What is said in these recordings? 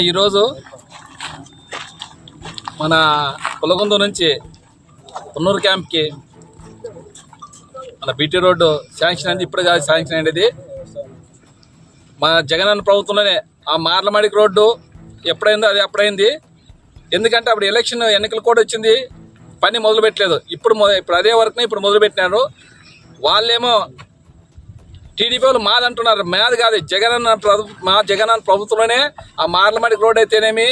ఈరోజు మన పులగొంద నుంచి పొన్నూరు క్యాంప్కి మన బీటీ రోడ్డు శాంక్షన్ అయింది. ఇప్పుడు కాదు శాంక్షన్ అయ్యేది మా జగనన్న ప్రభుత్వంలోనే. ఆ మార్లమాడికి రోడ్డు ఎప్పుడైందో అది అప్పుడైంది. ఎందుకంటే అప్పుడు ఎన్నికలు కూడా వచ్చింది, పని మొదలు పెట్టలేదు. ఇప్పుడు అదే వర్క్ని ఇప్పుడు మొదలుపెట్టినారు. వాళ్ళేమో టీడీపీ వాళ్ళు మాది అంటున్నారు. మాది కాదు, మా జగనన్న ప్రభుత్వంలోనే ఆ మార్లమాడికి రోడ్ అయితేనేమి,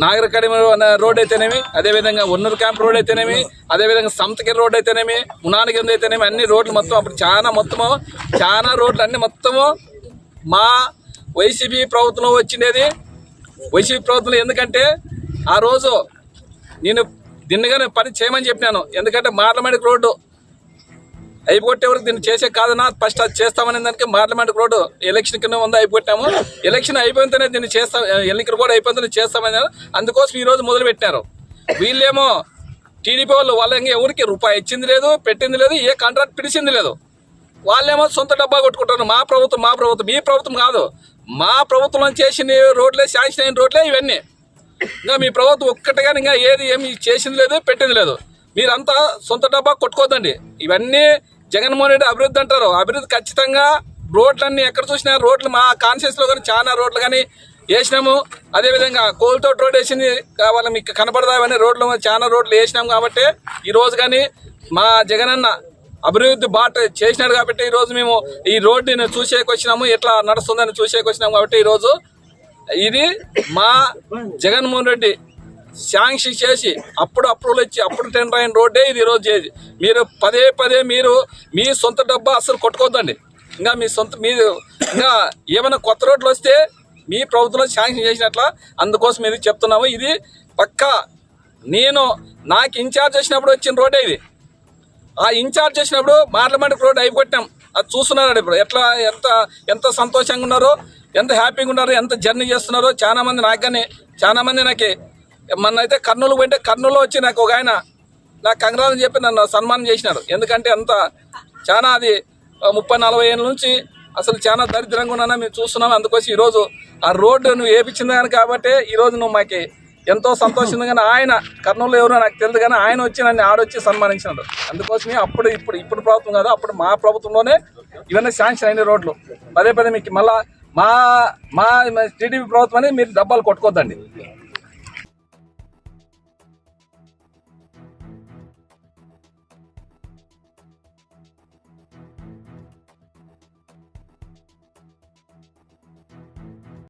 నాగర్ అకాడమీ రోడ్ అయితేనేమి, అదేవిధంగా ఒన్నూరు క్యాంప్ రోడ్ అయితేనేమి, అదేవిధంగా సంతగిరి రోడ్ అయితేనేమి, మునానగిరి అయితేనేమి, అన్ని రోడ్లు మొత్తం అప్పుడు చాలా రోడ్లు అన్ని మొత్తము మా వైసీపీ ప్రభుత్వంలో వచ్చిండేది. వైసీపీ ప్రభుత్వంలో ఎందుకంటే ఆ రోజు నేను దీన్నిగానే పని చేయమని చెప్పినాను. ఎందుకంటే మార్లమాడికి రోడ్డు అయిపోగొట్టే వరకు దీన్ని చేసే కాదన్నా, ఫస్ట్ అది చేస్తామనే దానికి మార్లమాడికి రోడ్డు ఎలక్షన్ కింద ముందు అయిపోగొట్టాము. ఎలక్షన్ అయిపోయితేనే దీన్ని చేస్తాం, ఎన్నికలు కూడా అయిపోతేనే చేస్తామని అందుకోసం ఈరోజు మొదలుపెట్టినారు. వీళ్ళేమో టీడీపీ వాళ్ళ ఎవరికి రూపాయి ఇచ్చింది లేదు, పెట్టింది లేదు, ఏ కాంట్రాక్ట్ పిలిచింది లేదు. వాళ్ళేమో సొంత డబ్బా కొట్టుకుంటారు. మా ప్రభుత్వం మీ ప్రభుత్వం కాదు, మా ప్రభుత్వం చేసిన రోడ్లే, శాంక్షన్ అయిన రోడ్లే ఇవన్నీ. ఇంకా మీ ప్రభుత్వం ఒక్కటిగా ఇంకా ఏమి చేసింది లేదు, పెట్టింది లేదు. మీరంతా సొంత డబ్బా కొట్టుకోద్దండి. ఇవన్నీ జగన్మోహన్ రెడ్డి అభివృద్ధి అంటారు. అభివృద్ధి ఖచ్చితంగా రోడ్లన్నీ ఎక్కడ చూసినా రోడ్లు మా కాన్షియస్లో కానీ చాలా రోడ్లు కానీ వేసినాము. అదేవిధంగా కోల్తోట రోడ్ వేసింది, వాళ్ళ మీకు కనపడదా అవన్నీ రోడ్లు, చాలా రోడ్లు వేసినాము. కాబట్టి ఈరోజు కానీ మా జగనన్న అభివృద్ధి బాట చేసినాడు కాబట్టి ఈరోజు మేము ఈ రోడ్డుని చూసేకొచ్చినాము, ఎట్లా నడుస్తుందని చూసేకొచ్చినాము. కాబట్టి ఈరోజు ఇది మా జగన్మోహన్ రెడ్డి శాంక్షన్ చేసి అప్పుడు అప్రూవల్ ఇచ్చి అప్పుడు టెండర్ అయిన రోడ్డే ఇది ఈరోజు చేసి. మీరు పదే మీరు మీ సొంత డబ్బా అస్సలు కొట్టుకోవద్దండి. ఇంకా మీరు ఇంకా ఏమైనా కొత్త రోడ్లు వస్తే మీ ప్రభుత్వంలో శాంక్షన్ చేసినట్ల, అందుకోసం ఇది చెప్తున్నాము. ఇది పక్కా నాకు ఇన్ఛార్జ్ చేసినప్పుడు వచ్చిన రోడ్డే ఇది. ఆ ఇన్ఛార్జ్ చేసినప్పుడు మార్లమాడికి రోడ్ అయిపోయినాం. అది చూస్తున్నారండి ఇప్పుడు ఎట్లా ఎంత సంతోషంగా ఉన్నారో, ఎంత హ్యాపీగా ఉన్నారో, ఎంత జర్నీ చేస్తున్నారో. చాలా మంది నాకు మొన్న అయితే కర్నూలు పోయింటే కర్నూలులో వచ్చి నాకు ఒక ఆయన నాకు కంగ్రాలు చెప్పి నన్ను సన్మానం చేసినాడు. ఎందుకంటే చాలా అది 30-40 ఏళ్ళ నుంచి అసలు చాలా దరిద్రంగా ఉన్నాను మేము చూస్తున్నాం. అందుకోసం ఈరోజు ఆ రోడ్డు నువ్వు వేయించింది కానీ కాబట్టి ఈరోజు నువ్వు మాకు ఎంతో సంతోషంగా. కానీ ఆయన కర్నూలులో ఎవరో నాకు తెలియదు, కానీ ఆయన వచ్చి నన్ను ఆడొచ్చి సన్మానించినాడు. అందుకోసమే ఇప్పుడు ప్రభుత్వం కాదు, అప్పుడు మా ప్రభుత్వంలోనే ఇవన్నీ శాంక్షన్ అయిన రోడ్లు. పదే మీకు మళ్ళా మా టీడీపీ ప్రభుత్వాన్ని మీరు డబ్బాలు కొట్టుకోవద్దండి.